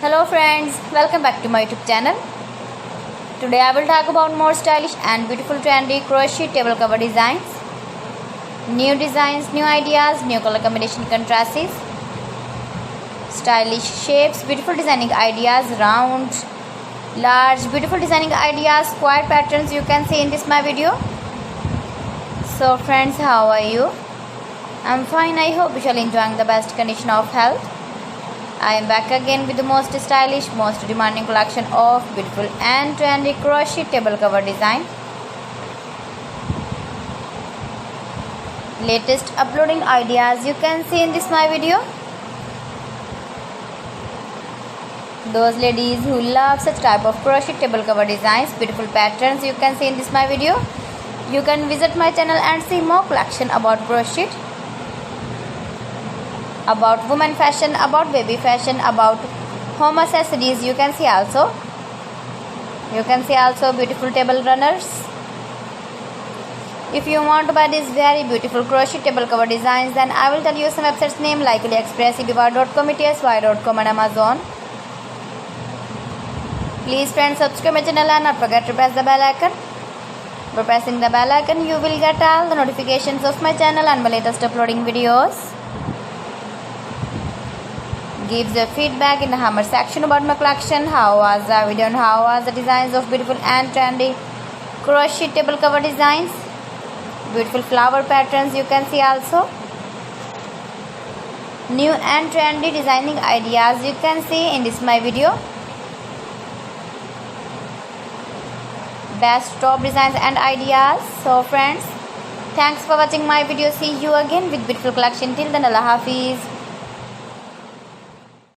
Hello friends, welcome back to my YouTube channel. Today I will talk about more stylish and beautiful trendy crochet table cover designs. New designs, new ideas, new color combination contrasts, stylish shapes, beautiful designing ideas, round, large, beautiful designing ideas, square patterns you can see in this my video. So friends, how are you? I'm fine. I hope you shall enjoying the best condition of health. I am back again with the most stylish, most demanding collection of beautiful and trendy crochet table cover design. Latest uploading ideas you can see in this my video. Those ladies who love such type of crochet table cover designs, beautiful patterns you can see in this my video. You can visit my channel and see more collection about crochet, about women fashion, about baby fashion, about home accessories. You can see also beautiful table runners. If you want to buy these very beautiful crochet table cover designs, then I will tell you some websites name like AliExpress, eBay.com, etsy.com and Amazon. Please friends, subscribe my channel and not forget to press the bell icon. By pressing the bell icon, you will get all the notifications of my channel and my latest uploading videos. Gives your feedback in the comment section about my collection. How was the video and how was the designs of beautiful and trendy crochet table cover designs, beautiful flower patterns you can see also, new and trendy designing ideas you can see in this my video, best top designs and ideas. So friends, thanks for watching my video. See you again with beautiful collection. Till then, Allah Hafiz.